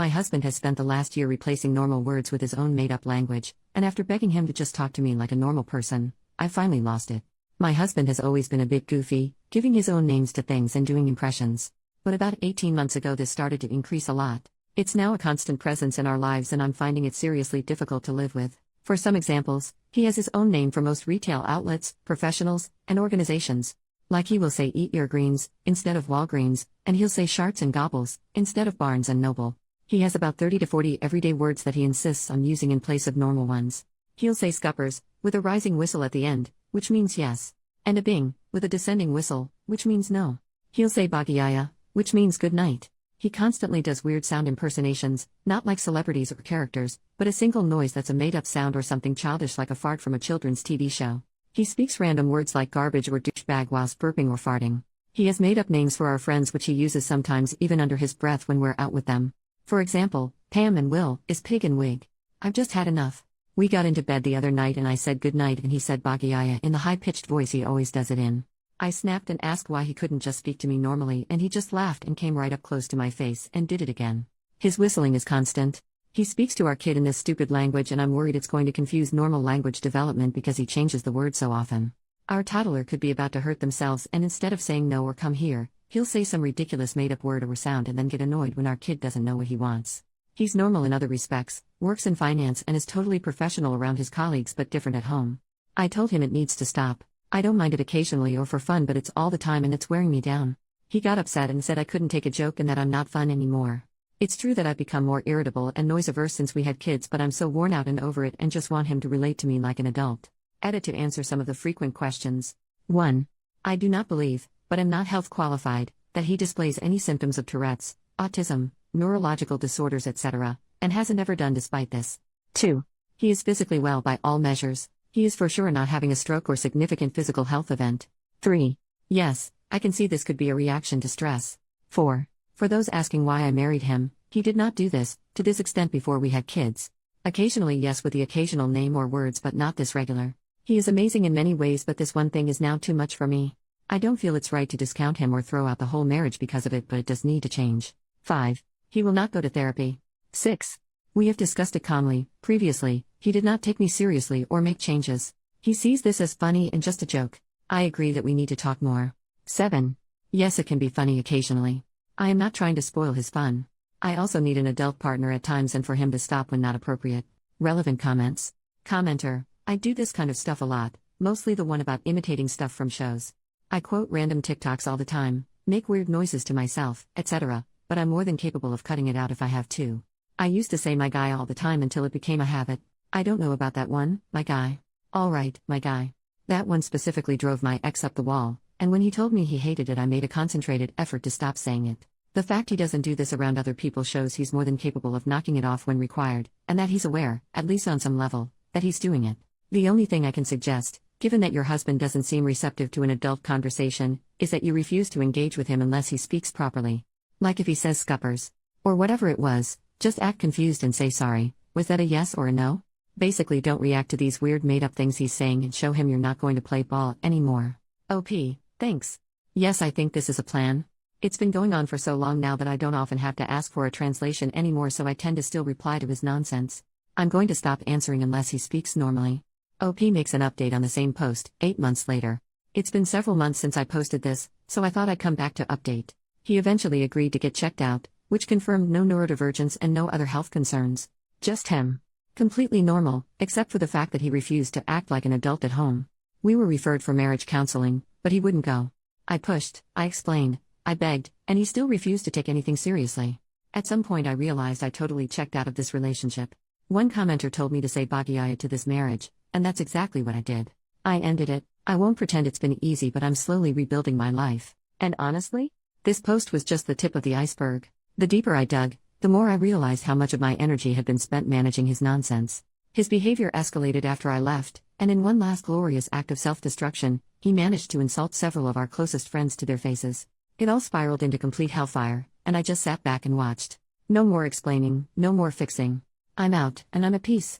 My husband has spent the last year replacing normal words with his own made-up language, and after begging him to just talk to me like a normal person, I finally lost it. My husband has always been a bit goofy, giving his own names to things and doing impressions. But about 18 months ago this started to increase a lot. It's now a constant presence in our lives and I'm finding it seriously difficult to live with. For some examples, he has his own name for most retail outlets, professionals, and organizations. Like he will say Eat Your Greens, instead of Walgreens, and he'll say Sharts and Gobbles, instead of Barnes and Noble. He has about 30 to 40 everyday words that he insists on using in place of normal ones. He'll say Scuppers, with a rising whistle at the end, which means yes. And a Bing, with a descending whistle, which means no. He'll say Bagayaya, which means good night. He constantly does weird sound impersonations, not like celebrities or characters, but a single noise that's a made-up sound or something childish like a fart from a children's TV show. He speaks random words like garbage or douchebag whilst burping or farting. He has made up names for our friends which he uses sometimes even under his breath when we're out with them. For example, Pam and Will is Pig and Wig. I've just had enough. We got into bed the other night and I said good night and he said Bagayaya in the high-pitched voice he always does it in. I snapped and asked why he couldn't just speak to me normally and he just laughed and came right up close to my face and did it again. His whistling is constant. He speaks to our kid in this stupid language and I'm worried it's going to confuse normal language development because he changes the word so often. Our toddler could be about to hurt themselves and instead of saying no or come here, he'll say some ridiculous made-up word or sound and then get annoyed when our kid doesn't know what he wants. He's normal in other respects, works in finance and is totally professional around his colleagues but different at home. I told him it needs to stop. I don't mind it occasionally or for fun but it's all the time and it's wearing me down. He got upset and said I couldn't take a joke and that I'm not fun anymore. It's true that I've become more irritable and noise-averse since we had kids but I'm so worn out and over it and just want him to relate to me like an adult. Added to answer some of the frequent questions. 1. I do not believe, but am not health qualified, that he displays any symptoms of Tourette's, autism, neurological disorders etc., and hasn't ever done despite this. 2. He is physically well by all measures. He is for sure not having a stroke or significant physical health event. 3. Yes, I can see this could be a reaction to stress. 4. For those asking why I married him, he did not do this, to this extent before we had kids. Occasionally yes with the occasional name or words but not this regular. He is amazing in many ways but this one thing is now too much for me. I don't feel it's right to discount him or throw out the whole marriage because of it but it does need to change. 5. He will not go to therapy. 6. We have discussed it calmly. Previously, he did not take me seriously or make changes. He sees this as funny and just a joke. I agree that we need to talk more. 7. Yes, it can be funny occasionally. I am not trying to spoil his fun. I also need an adult partner at times and for him to stop when not appropriate. Relevant comments. Commenter, I do this kind of stuff a lot, mostly the one about imitating stuff from shows. I quote random TikToks all the time, make weird noises to myself, etc., but I'm more than capable of cutting it out if I have to. I used to say my guy all the time until it became a habit. I don't know about that one, my guy. Alright, my guy. That one specifically drove my ex up the wall, and when he told me he hated it I made a concentrated effort to stop saying it. The fact he doesn't do this around other people shows he's more than capable of knocking it off when required, and that he's aware, at least on some level, that he's doing it. The only thing I can suggest, given that your husband doesn't seem receptive to an adult conversation, is that you refuse to engage with him unless he speaks properly. Like if he says Scuppers, or whatever it was, just act confused and say sorry. Was that a yes or a no? Basically don't react to these weird made-up things he's saying and show him you're not going to play ball anymore. OP, thanks. Yes, I think this is a plan. It's been going on for so long now that I don't often have to ask for a translation anymore so I tend to still reply to his nonsense. I'm going to stop answering unless he speaks normally. OP makes an update on the same post, 8 months later. It's been several months since I posted this, so I thought I'd come back to update. He eventually agreed to get checked out, which confirmed no neurodivergence and no other health concerns. Just him. Completely normal, except for the fact that he refused to act like an adult at home. We were referred for marriage counseling, but he wouldn't go. I pushed, I explained, I begged, and he still refused to take anything seriously. At some point I realized I totally checked out of this relationship. One commenter told me to say Bagayaya to this marriage, and that's exactly what I did. I ended it. I won't pretend it's been easy but I'm slowly rebuilding my life. And honestly, this post was just the tip of the iceberg. The deeper I dug, the more I realized how much of my energy had been spent managing his nonsense. His behavior escalated after I left, and in one last glorious act of self-destruction, he managed to insult several of our closest friends to their faces. It all spiraled into complete hellfire, and I just sat back and watched. No more explaining, no more fixing. I'm out, and I'm at peace.